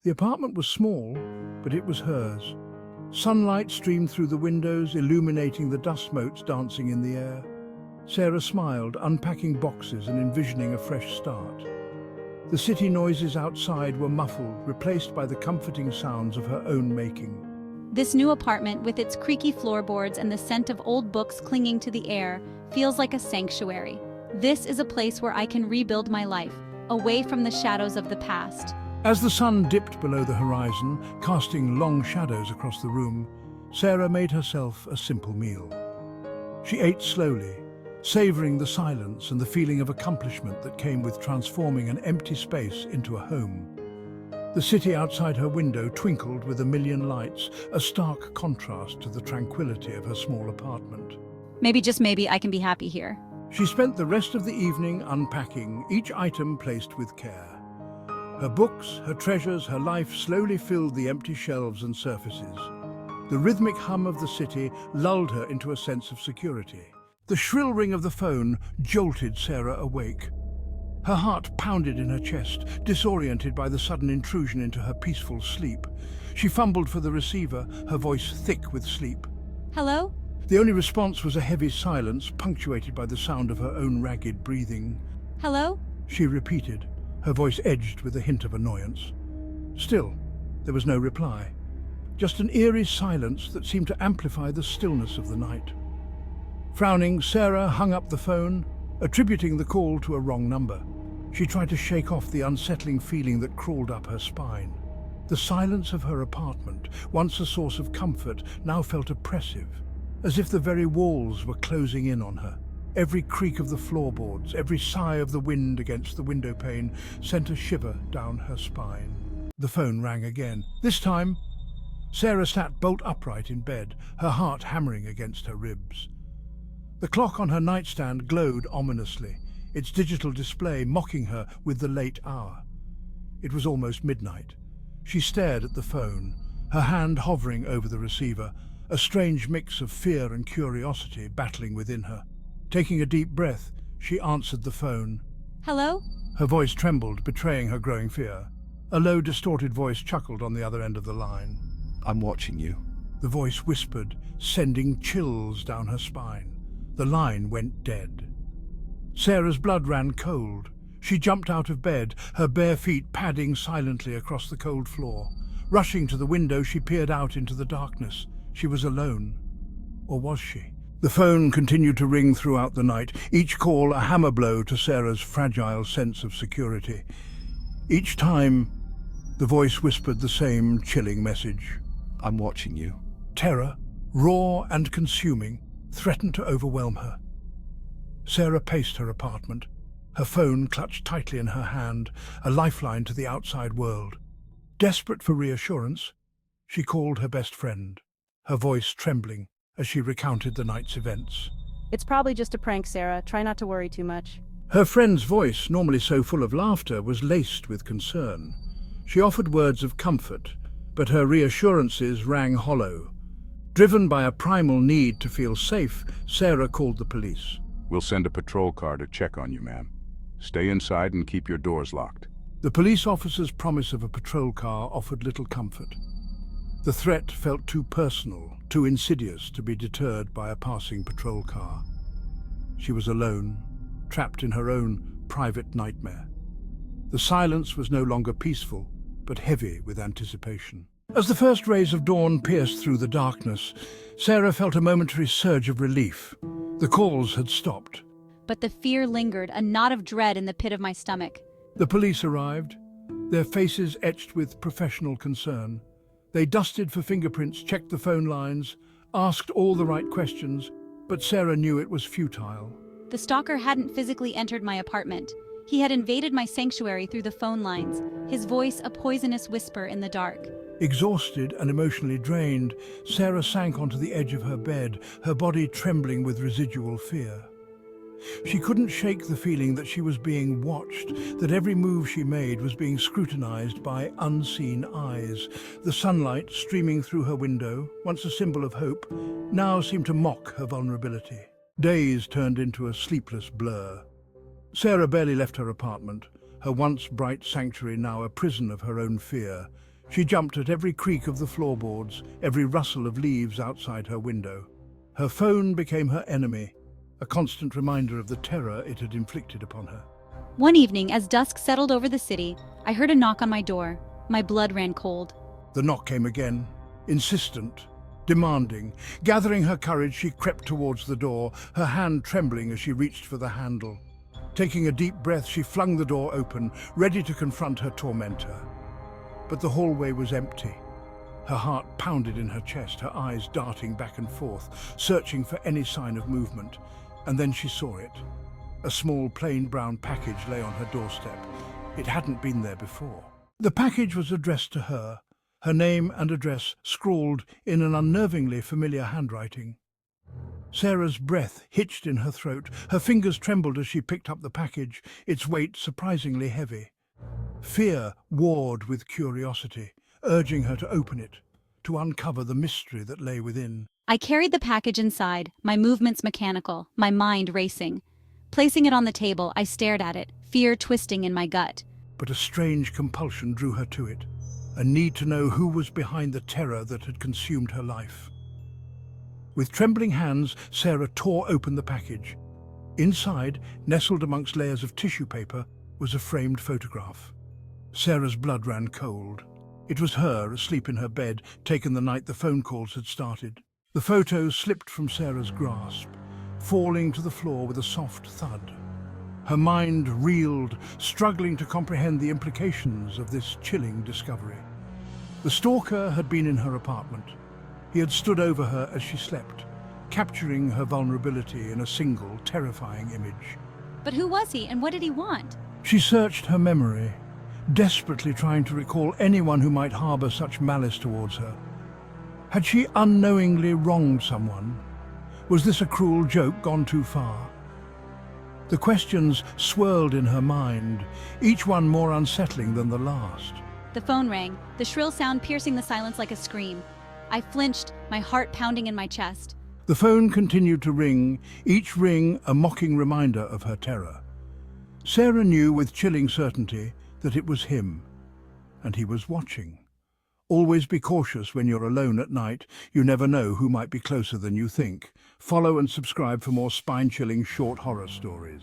The apartment was small, but it was hers. Sunlight streamed through the windows, illuminating the dust motes dancing in the air. Sarah smiled, unpacking boxes and envisioning a fresh start. The city noises outside were muffled, replaced by the comforting sounds of her own making. This new apartment, with its creaky floorboards and the scent of old books clinging to the air, feels like a sanctuary. This is a place where I can rebuild my life, away from the shadows of the past. As the sun dipped below the horizon, casting long shadows across the room, Sarah made herself a simple meal. She ate slowly, savoring the silence and the feeling of accomplishment that came with transforming an empty space into a home. The city outside her window twinkled with a million lights, a stark contrast to the tranquility of her small apartment. Maybe, just maybe, I can be happy here. She spent the rest of the evening unpacking, each item placed with care. Her books, her treasures, her life slowly filled the empty shelves and surfaces. The rhythmic hum of the city lulled her into a sense of security. The shrill ring of the phone jolted Sarah awake. Her heart pounded in her chest, disoriented by the sudden intrusion into her peaceful sleep. She fumbled for the receiver, her voice thick with sleep. Hello? The only response was a heavy silence, punctuated by the sound of her own ragged breathing. Hello? She repeated, her voice edged with a hint of annoyance. Still, there was no reply. Just an eerie silence that seemed to amplify the stillness of the night. Frowning, Sarah hung up the phone, attributing the call to a wrong number. She tried to shake off the unsettling feeling that crawled up her spine. The silence of her apartment, once a source of comfort, now felt oppressive, as if the very walls were closing in on her. Every creak of the floorboards, every sigh of the wind against the window pane sent a shiver down her spine. The phone rang again. This time, Sarah sat bolt upright in bed, her heart hammering against her ribs. The clock on her nightstand glowed ominously, its digital display mocking her with the late hour. It was almost midnight. She stared at the phone, her hand hovering over the receiver, a strange mix of fear and curiosity battling within her. Taking a deep breath, she answered the phone. Hello? Her voice trembled, betraying her growing fear. A low, distorted voice chuckled on the other end of the line. I'm watching you. The voice whispered, sending chills down her spine. The line went dead. Sarah's blood ran cold. She jumped out of bed, her bare feet padding silently across the cold floor. Rushing to the window, she peered out into the darkness. She was alone. Or was she? The phone continued to ring throughout the night, each call a hammer blow to Sarah's fragile sense of security. Each time, the voice whispered the same chilling message. I'm watching you. Terror, raw and consuming, threatened to overwhelm her. Sarah paced her apartment, her phone clutched tightly in her hand, a lifeline to the outside world. Desperate for reassurance, she called her best friend, her voice trembling as she recounted the night's events. It's probably just a prank, Sarah. Try not to worry too much. Her friend's voice, normally so full of laughter, was laced with concern. She offered words of comfort, but her reassurances rang hollow. Driven by a primal need to feel safe, Sarah called the police. We'll send a patrol car to check on you, ma'am. Stay inside and keep your doors locked. The police officer's promise of a patrol car offered little comfort. The threat felt too personal, too insidious to be deterred by a passing patrol car. She was alone, trapped in her own private nightmare. The silence was no longer peaceful, but heavy with anticipation. As the first rays of dawn pierced through the darkness, Sarah felt a momentary surge of relief. The calls had stopped. But the fear lingered, a knot of dread in the pit of my stomach. The police arrived, their faces etched with professional concern. They dusted for fingerprints, checked the phone lines, asked all the right questions, but Sarah knew it was futile. The stalker hadn't physically entered my apartment. He had invaded my sanctuary through the phone lines, his voice a poisonous whisper in the dark. Exhausted and emotionally drained, Sarah sank onto the edge of her bed, her body trembling with residual fear. She couldn't shake the feeling that she was being watched, that every move she made was being scrutinized by unseen eyes. The sunlight streaming through her window, once a symbol of hope, now seemed to mock her vulnerability. Days turned into a sleepless blur. Sarah barely left her apartment, her once bright sanctuary now a prison of her own fear. She jumped at every creak of the floorboards, every rustle of leaves outside her window. Her phone became her enemy, a constant reminder of the terror it had inflicted upon her. One evening, as dusk settled over the city, I heard a knock on my door. My blood ran cold. The knock came again, insistent, demanding. Gathering her courage, she crept towards the door, her hand trembling as she reached for the handle. Taking a deep breath, she flung the door open, ready to confront her tormentor. But the hallway was empty. Her heart pounded in her chest, her eyes darting back and forth, searching for any sign of movement. And then she saw it. A small, plain brown package lay on her doorstep. It hadn't been there before. The package was addressed to her name and address scrawled in an unnervingly familiar handwriting. Sarah's breath hitched in her throat. Her fingers trembled as she picked up the package, its weight surprisingly heavy. Fear warred with curiosity, urging her to open it, to uncover the mystery that lay within. I carried the package inside, my movements mechanical, my mind racing. Placing it on the table, I stared at it, fear twisting in my gut. But a strange compulsion drew her to it, a need to know who was behind the terror that had consumed her life. With trembling hands, Sarah tore open the package. Inside, nestled amongst layers of tissue paper, was a framed photograph. Sarah's blood ran cold. It was her, asleep in her bed, taken the night the phone calls had started. The photo slipped from Sarah's grasp, falling to the floor with a soft thud. Her mind reeled, struggling to comprehend the implications of this chilling discovery. The stalker had been in her apartment. He had stood over her as she slept, capturing her vulnerability in a single, terrifying image. But who was he, and what did he want? She searched her memory, desperately trying to recall anyone who might harbor such malice towards her. Had she unknowingly wronged someone? Was this a cruel joke gone too far? The questions swirled in her mind, each one more unsettling than the last. The phone rang, the shrill sound piercing the silence like a scream. I flinched, my heart pounding in my chest. The phone continued to ring, each ring a mocking reminder of her terror. Sarah knew with chilling certainty that it was him, and he was watching. Always be cautious when you're alone at night. You never know who might be closer than you think. Follow and subscribe for more spine-chilling short horror stories.